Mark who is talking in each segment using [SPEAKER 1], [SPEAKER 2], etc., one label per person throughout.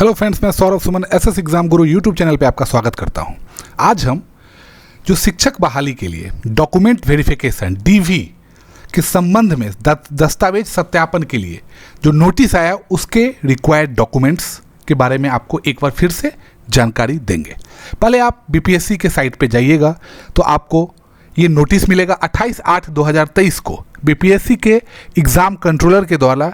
[SPEAKER 1] Hello friends, मैं Saurabh Suman SS exam गुरु YouTube channel पे आपका स्वागत करता हूं। आज हम जो शिक्षक बहाली के लिए डॉक्यूमेंट वेरिफिकेशन डीवी के संबंध में दस्तावेज सत्यापन के लिए जो नोटिस आया उसके रिक्वायर्ड डॉक्यूमेंट्स के बारे में आपको एक बार फिर से जानकारी देंगे। पहले आप बीपीएससी के साइट पे जाइएगा तो आपको ये नोटिस मिलेगा। 28/8/2023 को बीपीएससी के एग्ज़ाम कंट्रोलर के द्वारा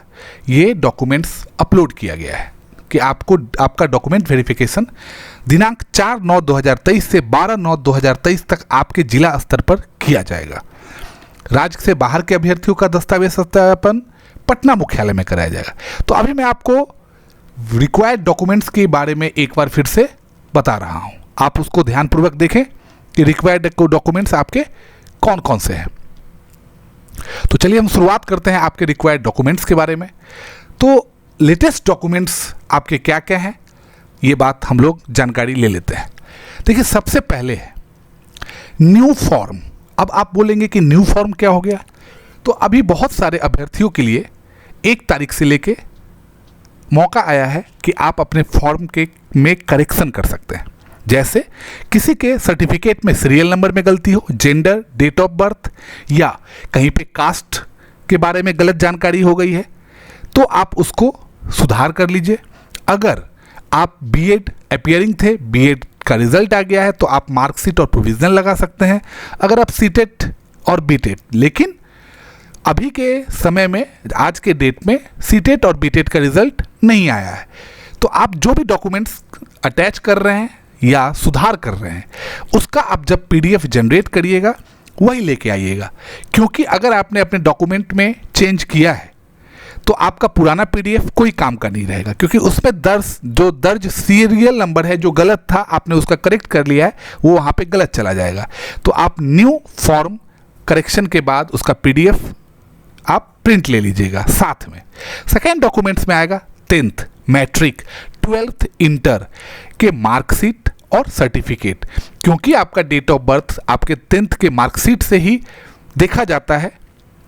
[SPEAKER 1] ये डॉक्यूमेंट्स अपलोड किया गया है कि आपको आपका डॉक्यूमेंट वेरिफिकेशन दिनांक 4/9/2023 से 12/9/2023 तक आपके जिला स्तर पर किया जाएगा। राज्य से बाहर के अभ्यर्थियों का दस्तावेज सत्यापन पटना मुख्यालय में कराया जाएगा। तो अभी मैं आपको रिक्वायर्ड डॉक्यूमेंट्स के बारे में एक बार फिर से बता रहा हूं, आप उसको ध्यानपूर्वक देखें कि रिक्वायर्ड डॉक्यूमेंट्स आपके कौन कौन से हैं। तो चलिए हम शुरुआत करते हैं आपके रिक्वायर्ड डॉक्यूमेंट्स के बारे में। तो लेटेस्ट डॉक्यूमेंट्स आपके क्या क्या हैं, ये बात हम लोग जानकारी ले लेते हैं। देखिए, सबसे पहले है न्यू फॉर्म। अब आप बोलेंगे कि न्यू फॉर्म क्या हो गया? तो अभी बहुत सारे अभ्यर्थियों के लिए 1 तारीख से लेके मौका आया है कि आप अपने फॉर्म के में करेक्शन कर सकते हैं। जैसे किसी के सर्टिफिकेट में सीरियल नंबर में गलती हो, जेंडर, डेट ऑफ बर्थ या कहीं पे कास्ट के बारे में गलत जानकारी हो गई है, तो आप उसको सुधार कर लीजिए। अगर आप बीएड अपीयरिंग थे, बीएड का रिजल्ट आ गया है, तो आप मार्कशीट और प्रोविजनल लगा सकते हैं। अगर आप सीटेट और बीटेट, लेकिन अभी के समय में आज के डेट में सीटेट और बीटेट का रिजल्ट नहीं आया है, तो आप जो भी डॉक्यूमेंट्स अटैच कर रहे हैं या सुधार कर रहे हैं उसका आप जब पीडीएफ जनरेट करिएगा वही लेके आइएगा। क्योंकि अगर आपने अपने डॉक्यूमेंट में चेंज किया है तो आपका पुराना पीडीएफ कोई काम का नहीं रहेगा, क्योंकि उसमें दर्ज सीरियल नंबर है जो गलत था, आपने उसका करेक्ट कर लिया है, वो वहाँ पे गलत चला जाएगा। तो आप न्यू फॉर्म करेक्शन के बाद उसका पीडीएफ आप प्रिंट ले लीजिएगा साथ में। सेकेंड डॉक्यूमेंट्स में आएगा 10th मैट्रिक, 12th इंटर के मार्कशीट और सर्टिफिकेट। क्योंकि आपका डेट ऑफ बर्थ आपके 10th के मार्कशीट से ही देखा जाता है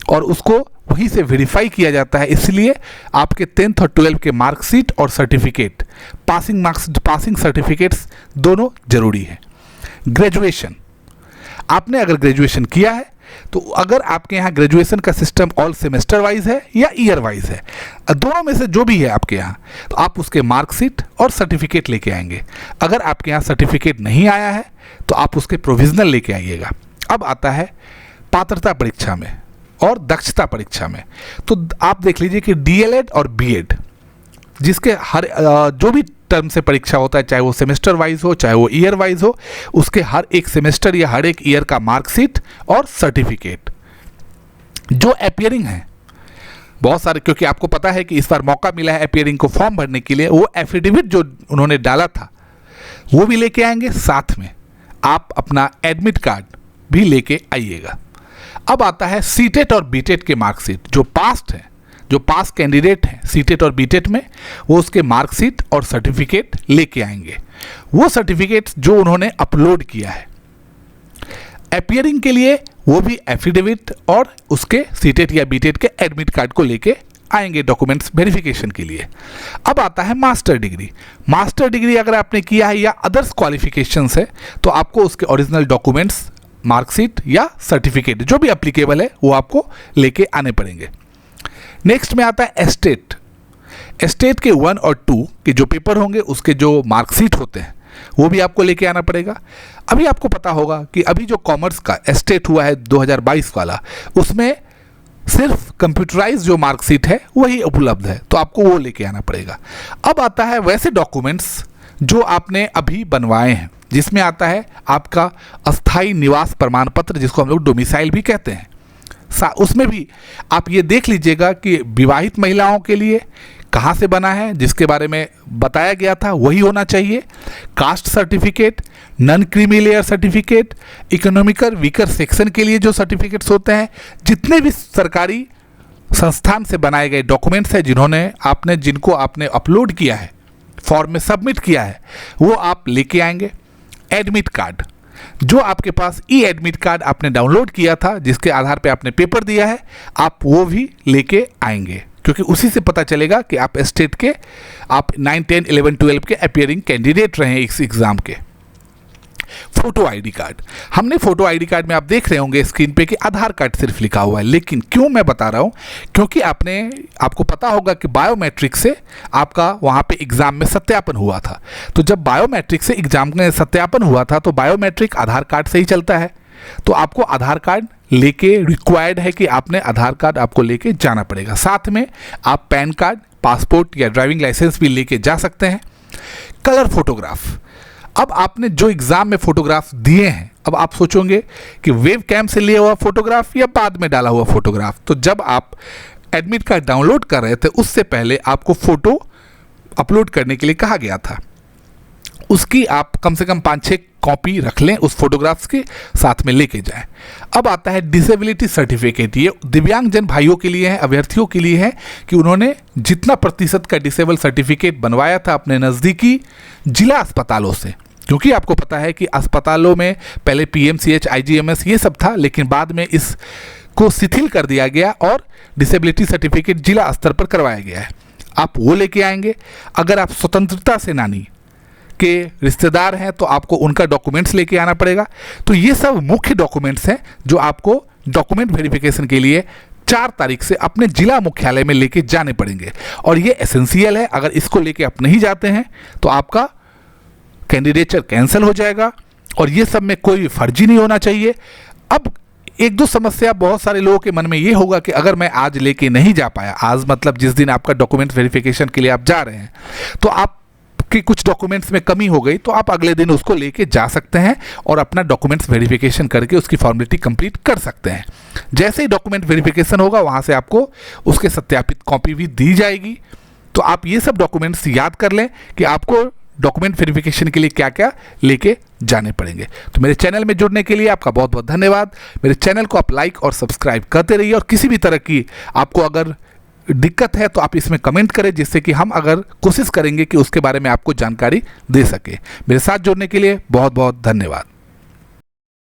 [SPEAKER 1] और उसको वहीं से वेरीफाई किया जाता है, इसलिए आपके 10th और 12th के मार्कशीट और सर्टिफिकेट, पासिंग सर्टिफिकेट्स दोनों जरूरी है। ग्रेजुएशन, आपने अगर ग्रेजुएशन किया है तो अगर आपके यहाँ ग्रेजुएशन का सिस्टम ऑल सेमेस्टर वाइज है या ईयर वाइज है, दोनों में से जो भी है आपके यहाँ, तो आप उसके मार्कशीट और सर्टिफिकेट लेके आएंगे। अगर आपके यहाँ सर्टिफिकेट नहीं आया है तो आप उसके प्रोविजनल लेके आइएगा। अब आता है पात्रता परीक्षा में और दक्षता परीक्षा में। तो आप देख लीजिए कि डीएलएड और बीएड जिसके हर जो भी टर्म से परीक्षा होता है, चाहे वो सेमेस्टर वाइज हो चाहे वो ईयर वाइज हो, उसके हर एक सेमेस्टर या हर एक ईयर का मार्कशीट और सर्टिफिकेट जो अपीयरिंग है बहुत सारे, क्योंकि आपको पता है कि इस बार मौका मिला है अपीयरिंग को फॉर्म भरने के लिए, वो एफिडेविट जो उन्होंने डाला था वो भी लेके आएंगे। साथ में आप अपना एडमिट कार्ड भी लेके आइएगा। अब आता है सीटेट और बीटेट के मार्कशीट। जो पास कैंडिडेट हैं सीटेट और बीटेट में, वो उसके मार्कशीट और सर्टिफिकेट लेके आएंगे। वो सर्टिफिकेट जो उन्होंने अपलोड किया है अपीयरिंग के लिए, वो भी एफिडेविट और उसके सीटेट या बीटेट के एडमिट कार्ड को लेके आएंगे डॉक्यूमेंट्स वेरिफिकेशन के लिए। अब आता है मास्टर डिग्री अगर आपने किया है या अदर्स क्वालिफिकेशंस है तो आपको उसके ओरिजिनल डॉक्यूमेंट्स, मार्कशीट या सर्टिफिकेट जो भी एप्लीकेबल है वो आपको लेके आने पड़ेंगे। नेक्स्ट में आता है एस्टेट के 1 और 2 के जो पेपर होंगे उसके जो मार्कशीट होते हैं वो भी आपको लेके आना पड़ेगा। अभी आपको पता होगा कि अभी जो कॉमर्स का एस्टेट हुआ है 2022 वाला, उसमें सिर्फ कंप्यूटराइज जो मार्कशीट है वही उपलब्ध है, तो आपको वो लेके आना पड़ेगा। अब आता है वैसे डॉक्यूमेंट्स जो आपने अभी बनवाए हैं, जिसमें आता है आपका अस्थाई निवास प्रमाण पत्र, जिसको हम लोग डोमिसाइल भी कहते हैं। उसमें भी आप ये देख लीजिएगा कि विवाहित महिलाओं के लिए कहाँ से बना है, जिसके बारे में बताया गया था वही होना चाहिए। Caste certificate, non creamy layer certificate, economical weaker section के लिए जो सर्टिफिकेट्स होते हैं, जितने भी सरकारी संस्थान से बनाए गए डॉक्यूमेंट्स हैं जिनको आपने अपलोड किया है, फॉर्म में सबमिट किया है, वो आप लेके आएंगे। एडमिट कार्ड, जो आपके पास ई एडमिट कार्ड आपने डाउनलोड किया था जिसके आधार पे आपने पेपर दिया है, आप वो भी लेके आएंगे। क्योंकि उसी से पता चलेगा कि आप स्टेट के, आप 9, 10, 11, 12 के अपियरिंग कैंडिडेट रहे हैं इस एग्ज़ाम के। फोटो आईडी कार्ड, हमने फोटो आईडी कार्ड में आप देख रहे होंगे स्क्रीन पे कि आधार कार्ड सिर्फ लिखा हुआ है, लेकिन क्यों मैं बता रहा हूं, क्योंकि आपको पता होगा कि बायोमेट्रिक से आपका वहां पे एग्जाम में सत्यापन हुआ था। तो जब बायोमेट्रिक से एग्जाम में सत्यापन हुआ था तो बायोमेट्रिक आधार कार्ड से ही चलता है। तो आपको आधार कार्ड लेके रिक्वायर्ड है कि आपने आधार कार्ड आपको लेके जाना पड़ेगा। साथ में आप पैन कार्ड, पासपोर्ट या ड्राइविंग लाइसेंस भी लेके जा सकते हैं। कलर फोटोग्राफ, अब आपने जो एग्जाम में फोटोग्राफ दिए हैं, अब आप सोचोगे कि वेब कैम से लिया हुआ फोटोग्राफ या बाद में डाला हुआ फोटोग्राफ। तो जब आप एडमिट कार्ड डाउनलोड कर रहे थे उससे पहले आपको फोटो अपलोड करने के लिए कहा गया था, उसकी आप कम से कम 5-6 कॉपी रख लें, उस फोटोग्राफ्स के साथ में लेके जाएं। अब आता है डिसेबिलिटी सर्टिफिकेट, ये दिव्यांगजन भाइयों के लिए है, अभ्यर्थियों के लिए है कि उन्होंने जितना प्रतिशत का डिसेबल सर्टिफिकेट बनवाया था अपने नज़दीकी जिला अस्पतालों से, क्योंकि आपको पता है कि अस्पतालों में पहले PMCH, IGMS ये सब था, लेकिन बाद में इसको शिथिल कर दिया गया और डिसेबिलिटी सर्टिफिकेट जिला स्तर पर करवाया गया है। आप वो लेके आएंगे। अगर आप स्वतंत्रता सेनानी के रिश्तेदार हैं तो आपको उनका डॉक्यूमेंट्स लेके आना पड़ेगा। तो ये सब मुख्य डॉक्यूमेंट्स हैं जो आपको डॉक्यूमेंट वेरिफिकेशन के लिए 4 तारीख से अपने जिला मुख्यालय में लेके जाने पड़ेंगे, और ये एसेंशियल है। अगर इसको लेके आप नहीं जाते हैं तो आपका कैंडिडेचर कैंसिल हो जाएगा, और ये सब में कोई फर्जी नहीं होना चाहिए। अब 1-2 समस्या बहुत सारे लोगों के मन में ये होगा कि अगर मैं आज लेके नहीं जा पाया, आज मतलब जिस दिन आपका डॉक्यूमेंट वेरिफिकेशन के लिए आप जा रहे हैं, तो आप कि कुछ डॉक्यूमेंट्स में कमी हो गई, तो आप अगले दिन उसको लेके जा सकते हैं और अपना डॉक्यूमेंट्स वेरिफिकेशन करके उसकी फॉर्मेलिटी कंप्लीट कर सकते हैं। जैसे ही डॉक्यूमेंट वेरिफिकेशन होगा वहाँ से आपको उसके सत्यापित कॉपी भी दी जाएगी। तो आप ये सब डॉक्यूमेंट्स याद कर लें कि आपको डॉक्यूमेंट वेरिफिकेशन के लिए क्या क्या लेके जाने पड़ेंगे। तो मेरे चैनल में जुड़ने के लिए आपका बहुत बहुत धन्यवाद। मेरे चैनल को आप लाइक और सब्सक्राइब करते रहिए, और किसी भी तरह की आपको अगर दिक्कत है तो आप इसमें कमेंट करें, जिससे कि हम अगर कोशिश करेंगे कि उसके बारे में आपको जानकारी दे सके। मेरे साथ जुड़ने के लिए बहुत बहुत धन्यवाद।